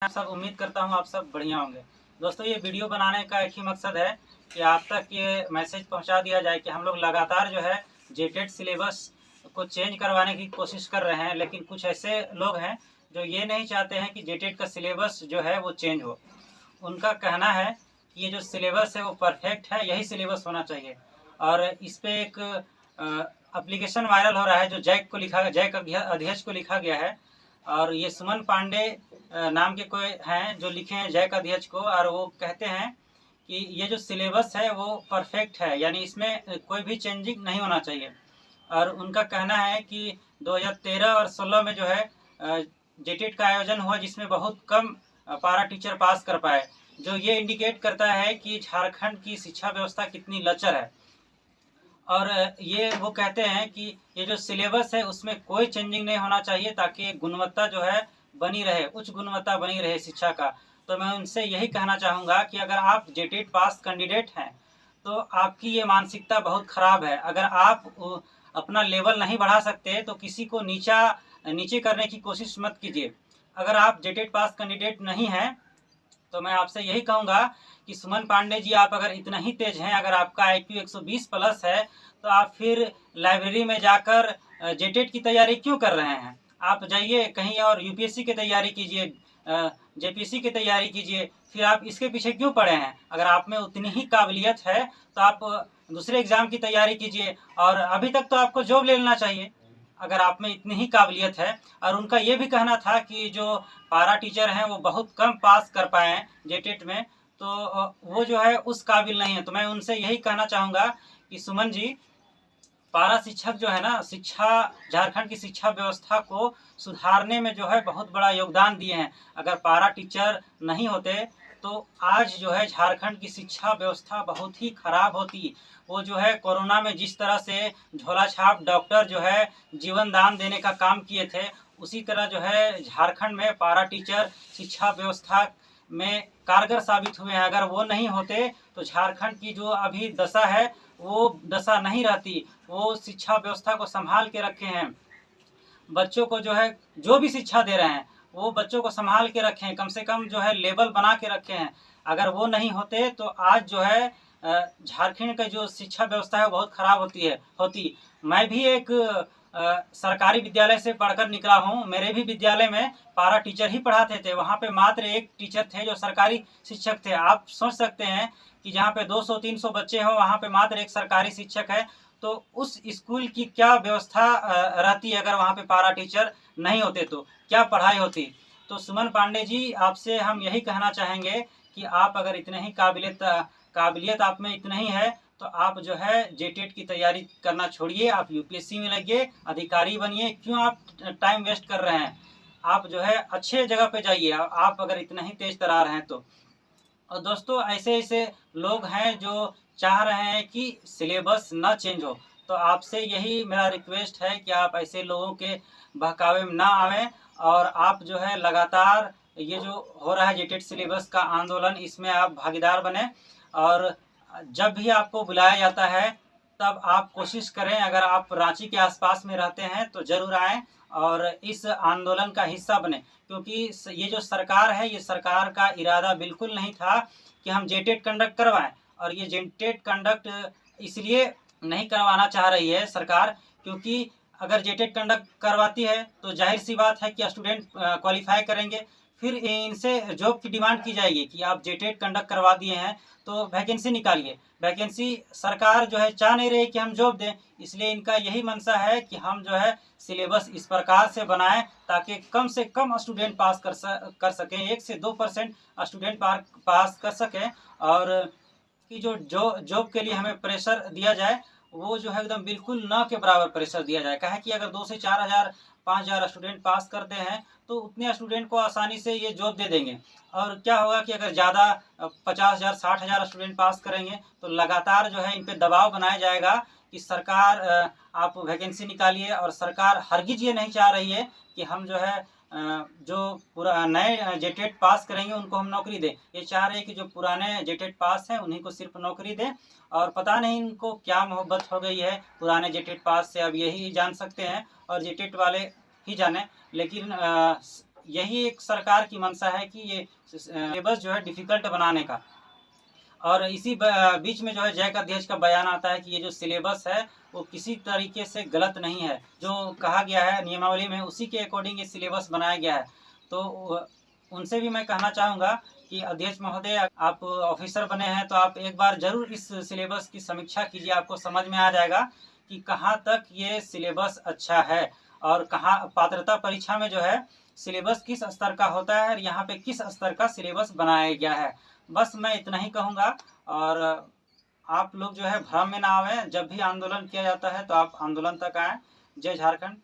आप सब उम्मीद करता हूँ आप सब बढ़िया होंगे। दोस्तों, ये वीडियो बनाने का एक ही मकसद है कि आप तक ये मैसेज पहुँचा दिया जाए कि हम लोग लगातार जो है जेटेट सिलेबस को चेंज करवाने की कोशिश कर रहे हैं, लेकिन कुछ ऐसे लोग हैं जो ये नहीं चाहते हैं कि जेटेट का सिलेबस जो है वो चेंज हो। उनका कहना है कि ये जो सिलेबस है वो परफेक्ट है, यही सिलेबस होना चाहिए। और इस पे एक एप्लीकेशन वायरल हो रहा है जो जैक अध्यक्ष को लिखा गया है। और ये सुमन पांडे नाम के कोई हैं जो लिखे हैं जैक अध्यक्ष को, और वो कहते हैं कि ये जो सिलेबस है वो परफेक्ट है, यानी इसमें कोई भी चेंजिंग नहीं होना चाहिए। और उनका कहना है कि 2013 और 16 में जो है जेटेट का आयोजन हुआ जिसमें बहुत कम पारा टीचर पास कर पाए, जो ये इंडिकेट करता है कि झारखंड की शिक्षा व्यवस्था कितनी लचर है। और ये वो कहते हैं कि ये जो सिलेबस है उसमें कोई चेंजिंग नहीं होना चाहिए ताकि गुणवत्ता जो है बनी रहे, उच्च गुणवत्ता बनी रहे शिक्षा का। तो मैं उनसे यही कहना चाहूँगा कि अगर आप जेटेट पास कैंडिडेट हैं तो आपकी ये मानसिकता बहुत ख़राब है। अगर आप अपना लेवल नहीं बढ़ा सकते तो किसी को नीचे करने की कोशिश मत कीजिए। अगर आप जेटेट पास कैंडिडेट नहीं हैं तो मैं आपसे यही कहूँगा कि सुमन पांडे जी, आप अगर इतना ही तेज हैं, अगर आपका IQ 120 प्लस है, तो आप फिर लाइब्रेरी में जाकर जेटेट की तैयारी क्यों कर रहे हैं? आप जाइए कहीं और यूपीएससी की तैयारी कीजिए, जेपीसी की तैयारी कीजिए, फिर आप इसके पीछे क्यों पड़े हैं? अगर आप में उतनी ही काबिलियत है तो आप दूसरे एग्जाम की तैयारी कीजिए, और अभी तक तो आपको जॉब ले लेना चाहिए अगर आप में इतनी ही काबिलियत है। और उनका ये भी कहना था कि जो पारा टीचर हैं वो बहुत कम पास कर पाए हैं जेटेट में, तो वो जो है उस काबिल नहीं है। तो मैं उनसे यही कहना चाहूँगा कि सुमन जी, पारा शिक्षक जो है ना, झारखंड की शिक्षा व्यवस्था को सुधारने में जो है बहुत बड़ा योगदान दिए हैं। अगर पारा टीचर नहीं होते तो आज जो है झारखंड की शिक्षा व्यवस्था बहुत ही खराब होती। वो जो है कोरोना में जिस तरह से झोला छाप डॉक्टर जो है जीवन दान देने का काम किए थे, उसी तरह जो है झारखंड में पारा टीचर शिक्षा व्यवस्था में कारगर साबित हुए हैं। अगर वो नहीं होते तो झारखंड की जो अभी दशा है वो दशा नहीं रहती। वो शिक्षा व्यवस्था को संभाल के रखे हैं, बच्चों को जो है जो भी शिक्षा दे रहे हैं वो बच्चों को संभाल के रखे हैं, कम से कम जो है लेवल बना के रखे हैं। अगर वो नहीं होते तो आज जो है झारखंड का जो शिक्षा व्यवस्था है बहुत खराब होती। मैं भी एक सरकारी विद्यालय से पढ़कर निकला हूँ। मेरे भी विद्यालय में पारा टीचर ही पढ़ाते थे। वहाँ पे मात्र एक टीचर थे जो सरकारी शिक्षक थे। आप सोच सकते हैं कि जहाँ पे 200-300 बच्चे हों वहाँ पे मात्र एक सरकारी शिक्षक है, तो उस स्कूल की क्या व्यवस्था रहती है अगर वहाँ पे पारा टीचर नहीं होते तो क्या पढ़ाई होती। तो सुमन पांडे जी, आपसे हम यही कहना चाहेंगे कि आप अगर इतने ही काबिलियत आप में इतना ही है तो आप जो है जेटेट की तैयारी करना छोड़िए, आप यूपीएससी में लगिए, अधिकारी बनिए। क्यों आप टाइम वेस्ट कर रहे हैं? आप जो है अच्छे जगह पे जाइए, आप अगर इतना ही तेज तरार हैं तो। और दोस्तों, ऐसे ऐसे लोग हैं जो चाह रहे हैं कि सिलेबस ना चेंज हो। तो आपसे यही मेरा रिक्वेस्ट है कि आप ऐसे लोगों के बहकावे में ना आवें, और आप जो है लगातार ये जो हो रहा है जेटेट सिलेबस का आंदोलन, इसमें आप भागीदार बने। और जब भी आपको बुलाया जाता है तब आप कोशिश करें, अगर आप रांची के आसपास में रहते हैं तो ज़रूर आएँ और इस आंदोलन का हिस्सा बने। क्योंकि ये जो सरकार है, ये सरकार का इरादा बिल्कुल नहीं था कि हम जेटेट कंडक्ट करवाएं। और ये जेटेट कंडक्ट इसलिए नहीं करवाना चाह रही है सरकार क्योंकि अगर जेटेट कंडक्ट करवाती है तो जाहिर सी बात है कि स्टूडेंट क्वालिफाई करेंगे, फिर इनसे जॉब की डिमांड की जाएगी कि आप जेटेट कंडक्ट करवा दिए हैं तो वैकेंसी निकालिए। वैकेंसी सरकार जो है चाह नहीं रही कि हम जॉब दें, इसलिए इनका यही मंशा है कि हम जो है सिलेबस इस प्रकार से बनाएं ताकि कम से कम स्टूडेंट पास कर सकें, 1 से 2% स्टूडेंट पास कर सकें। और कि जो जॉब के लिए हमें प्रेशर दिया जाए वो जो है एकदम बिल्कुल न के बराबर प्रेशर दिया जाए। कहा कि अगर 2 से 4,000 5,000 स्टूडेंट पास करते हैं तो उतने स्टूडेंट को आसानी से ये जॉब दे देंगे। और क्या होगा कि अगर ज़्यादा 50,000 60,000 स्टूडेंट पास करेंगे तो लगातार जो है इन पे दबाव बनाया जाएगा कि सरकार आप वैकेंसी निकालिए। और सरकार हरगिज़ ये नहीं चाह रही है कि हम जो है जो पूरा नए जेटेट पास करेंगे उनको हम नौकरी दें। ये चाह रहे हैं कि जो पुराने जेटेट पास हैं उन्हीं को सिर्फ नौकरी दें। और पता नहीं इनको क्या मोहब्बत हो गई है पुराने जेटेट पास से, अब यही जान सकते हैं और जेटेट वाले ही जाने। लेकिन यही एक सरकार की मंशा है कि ये सिलेबस जो है डिफ़िकल्ट बनाने का। और इसी बीच में जो है जैक अध्यक्ष का बयान आता है कि ये जो सिलेबस है वो किसी तरीके से गलत नहीं है, जो कहा गया है नियमावली में उसी के अकॉर्डिंग ये सिलेबस बनाया गया है। तो उनसे भी मैं कहना चाहूँगा कि अध्यक्ष महोदय, आप ऑफिसर बने हैं तो आप एक बार ज़रूर इस सिलेबस की समीक्षा कीजिए, आपको समझ में आ जाएगा कि कहाँ तक ये सिलेबस अच्छा है और कहाँ पात्रता परीक्षा में जो है सिलेबस किस स्तर का होता है और यहाँ पे किस स्तर का सिलेबस बनाया गया है। बस मैं इतना ही कहूँगा। और आप लोग जो है भ्रम में ना आवें, जब भी आंदोलन किया जाता है तो आप आंदोलन तक आएँ। जय झारखंड।